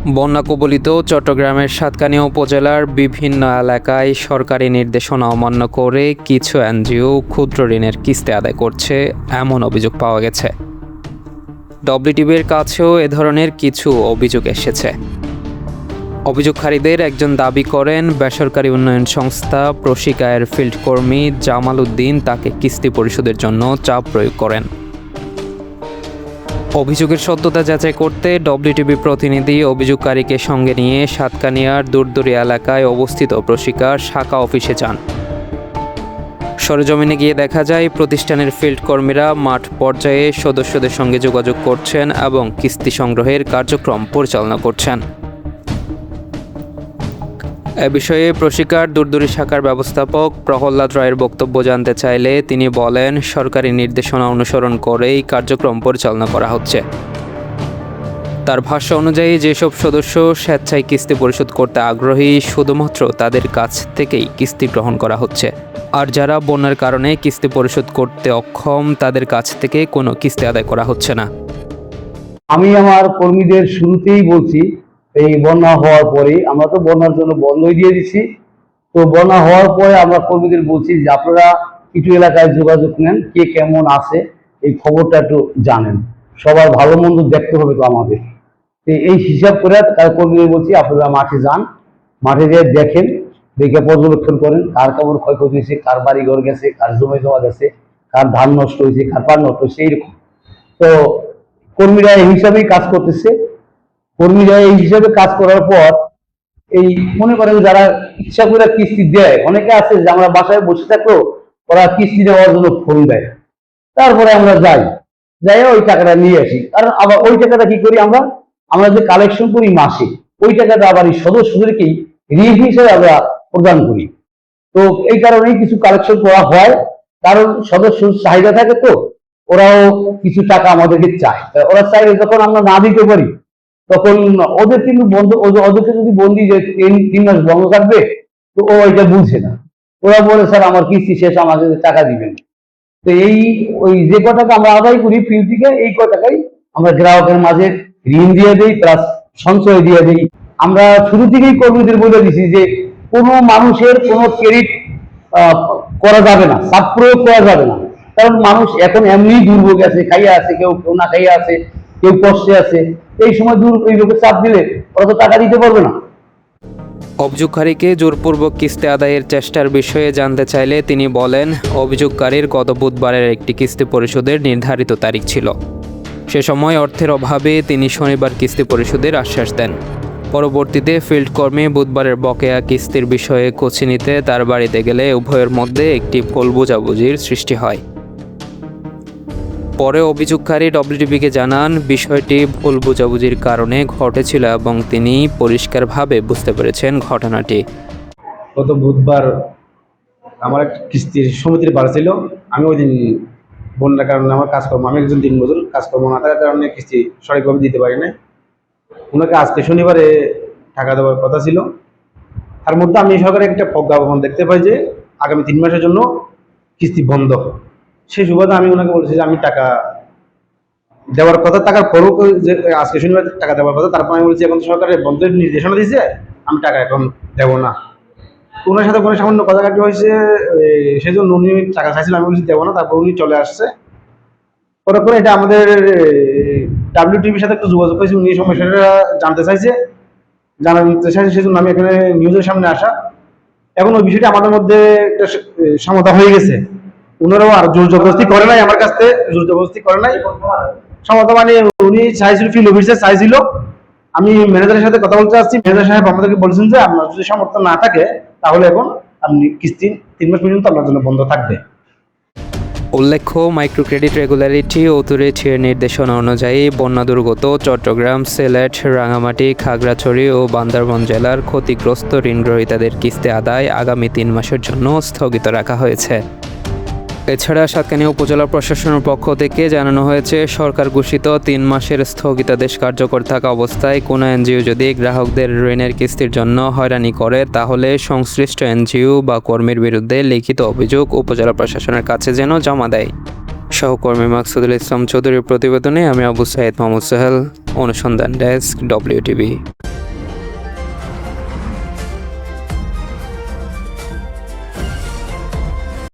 বন্যা কবলিত চট্টগ্রামের সাতকানিয়া উপজেলার বিভিন্ন এলাকায় সরকারি নির্দেশনা অমান্য করে কিছু এনজিও ক্ষুদ্র ঋণের কিস্তি আদায় করছে এমন অভিযোগ পাওয়া গেছে। ডব্লিউটিবির কাছেও এ ধরনের কিছু অভিযোগ এসেছে। অভিযোগকারীদের একজন দাবি করেন, বেসরকারি উন্নয়ন সংস্থা প্রশিকায়ের ফিল্ড কর্মী জামাল উদ্দিন তাকে কিস্তি পরিশোধের জন্য চাপ প্রয়োগ করেন। অভিযোগের সত্যতা যাচাই করতে ডব্লিউটিবি প্রতিনিধি অভিযোগকারীকে সঙ্গে নিয়ে সাতকানিয়ার দূরদূরি এলাকায় অবস্থিত প্রশিকার শাখা অফিসে যান। সরেজমিনে গিয়ে দেখা যায় প্রতিষ্ঠানের ফিল্ড কর্মীরা মাঠ পর্যায়ে সদস্যদের সঙ্গে যোগাযোগ করছেন এবং কিস্তি সংগ্রহের কার্যক্রম পরিচালনা করছেন। এ বিষয়ে প্রশিকার দূরদূরি শাখার ব্যবস্থাপক প্রহ্লাদ রায়ের বক্তব্য জানতে চাইলে তিনি বলেন, সরকারি নির্দেশনা অনুসরণ করেই কার্যক্রম পরিচালনা করা হচ্ছে। তার ভাষ্য অনুযায়ী যেসব সদস্য স্বেচ্ছায় কিস্তি পরিশোধ করতে আগ্রহী, শুধুমাত্র তাদের কাছ থেকেই কিস্তি গ্রহণ করা হচ্ছে। আর যারা বন্যার কারণে কিস্তি পরিশোধ করতে অক্ষম, তাদের কাছ থেকে কোনো কিস্তি আদায় করা হচ্ছে না। আমি আমার কর্মীদের শুরুতেই বলছি, এই বন্যা হওয়ার পরে আমরা তো বন্যার জন্য বন্ধই দিয়ে দিচ্ছি। তো বন্যা হওয়ার পরে আমরা কর্মীদের বলছি যে আপনারা কিছু এলাকায় যোগাযোগ নেন, কে কেমন আছে এই খবরটা একটু জানেন, সবার ভালো মন্দ দেখতে হবে তো আমাদের। এই হিসাব করে কর্মীদের বলছি আপনারা মাঠে যান, মাঠে যেয়ে দেখেন, দেখে পর্যবেক্ষণ করেন কার কেমন ক্ষয়ক্ষতি হয়েছে, কার বাড়ি ঘর গেছে, কার জমি জমা গেছে, কার ধান নষ্ট হয়েছে, কার পান নষ্ট হয়েছে, এইরকম। তো কর্মীরা এই হিসাবেই কাজ করতেছে। কর্মীরা এই হিসাবে কাজ করার পর এই মনে করেন যারা ইচ্ছা করে কিস্তি দেয়, অনেকে আছে যে আমরা বাসায় বসে থাকলেও ওরা কিস্তি দেওয়ার জন্য ফোন দেয়, তারপরে আমরা যাই ওই টাকাটা নিয়ে আসি। কারণ আবার ওই টাকাটা কি করি আমরা যে কালেকশন করি মাসে, ওই টাকাটা আবার এই সদস্যদেরকেই ঋণ হিসেবে আমরা প্রদান করি। তো এই কারণেই কিছু কালেকশন করা হয়, কারণ সদস্য চাহিদা থাকে, তো ওরাও কিছু টাকা আমাদেরকে চায়। ওরা চাইলে যখন আমরা না দিতে পারি, তখন ওদের কিন্তু ওদেরকে যদি বন্দি যে 3 মাস বন্ধ থাকবে, তো ও এটা বুঝে না। ওরা বলে, স্যার আমার কিস্তি শেষ, আমাকে টাকা দিবেন। তো ওই যে টাকা আমরা আদায় করি ফিল থেকে, এই টাকাই আমরা গ্রাহকের মাঝে ঋণ দিয়ে দিই, প্লাস সঞ্চয় দিয়ে দিই। আমরা শুরু থেকেই কর্মীদের বলে দিছি যে কোনো মানুষের কোনো ক্রেডিট করা যাবে না, চাপ প্রয়োগ করা যাবে না। কারণ মানুষ এখন এমনি দুর্ভোগ আছে, খাইয়া আছে, কেউ না খাইয়া আছে, কেউ কষ্টে আছে। এই সময় এই লোকের চাপ দিলে ওরা তো টাকা দিতে পারবে না। অভিযোগকারীকে জোরপূর্বক কিস্তি আদায়ের চেষ্টার বিষয়ে জানতে চাইলে তিনি বলেন, অভিযোগকারীর গত বুধবারের একটি কিস্তি পরিশোধের নির্ধারিত তারিখ ছিল। সে সময় অর্থের অভাবে তিনি শনিবার কিস্তি পরিশোধের আশ্বাস দেন। পরবর্তীতে ফিল্ড কর্মী বুধবারের বকেয়া কিস্তির বিষয়ে খোঁজ নিতে তার বাড়িতে গেলে উভয়ের মধ্যে একটি ভুল বোঝাবুঝির সৃষ্টি হয়। পরে অভিযোগকারী ডব্লিউটিবিকে জানান, বিষয়টি ভুল বোঝাবুঝির কারণে ঘটেছিল এবং তিনি পরিষ্কারভাবে বুঝতে পেরেছেন ঘটনাটি। গত বুধবার আমার একটা কিস্তির সমিতির বার ছিল। আমি ওই দিন বন্যার কারণে আমার কাজকর্ম, আমি একজন দিনমজুর, কাজকর্ম না থাকার কারণে কিস্তি সঠিকভাবে দিতে পারি না। ওনাকে আজকে শনিবারে টাকা দেওয়ার কথা ছিল। তার মধ্যে আমি সরকারের একটা প্রজ্ঞাপন দেখতে পাই যে আগামী 3 মাসের জন্য কিস্তি বন্ধ। সেই সুবাদে আমি ওনাকে বলছি যে আমি টাকা দেওয়ার কথা, টাকার পরও যে আজকে শনিবার টাকা দেওয়ার কথা, তারপর আমি বলছি এখন সরকারের বন্ধের নির্দেশনা দিয়েছে, আমি টাকা এখন দেবো না। ওনার সাথে কোনো সামান্য কথাকাটি হয়েছে, সেজন্য উনি টাকা চাইছিলেন, আমি বলছি দেবো না। তারপর উনি চলে আসছে। পরে এটা আমাদের ডাব্লিউটিভির সাথে একটু যোগাযোগ হয়েছে, উনি এই সমস্যাটা জানতে চাইছে, সেজন্য আমি এখানে নিউজের সামনে আসা। এখন ওই বিষয়টা আমাদের মধ্যে একটা সমতা হয়ে গেছে। ওনারাও আর জোর জবরদস্তি করে নাই, আমার কাছ থেকে জোর জবরদস্তি করে নাই, সমতা মানে উনি চাইছিল, ফিল্ড অফিসার চাইছিল। আমি ম্যানেজারের সাথে কথা বলতে আসছি, ম্যানেজার সাহেব আমাদেরকে বলছেন যে আপনার যদি সামর্থ্য না থাকে তাহলে এখন আপনি কিস্তি 3 মাস পর্যন্ত আপনার জন্য বন্ধ থাকবে। উল্লেখ্য, মাইক্রো ক্রেডিট রেগুলারিটি অথরিটির নির্দেশনা অনুযায়ী বন্যা দুর্গত চট্টগ্রাম, সিলেট, রাঙামাটি, খাগড়াছড়ি ও বান্দরবান জেলার ক্ষতিগ্রস্ত ঋণগ্রহীতাদের কিস্তি আদায় আগামী 3 মাসের জন্য স্থগিত রাখা হয়েছে। এছাড়া সাতকানিয়া উপজেলা প্রশাসনের পক্ষ থেকে জানানো হয়েছে, সরকার ঘোষিত 3 মাসের স্থগিতাদেশ কার্যকর থাকা অবস্থায় কোনো এনজিও যদি গ্রাহকদের ঋণের কিস্তির জন্য হয়রানি করে, তাহলে সংশ্লিষ্ট এনজিও বা কর্মীর বিরুদ্ধে লিখিত অভিযোগ উপজেলা প্রশাসনের কাছে যেন জমা দেয়। সহকর্মী মাকসুদুল ইসলাম চৌধুরীর প্রতিবেদনে আমি আবু সাইদ মাহমুদ সোহেল, অনুসন্ধান ডেস্ক, ডব্লিউটিবি।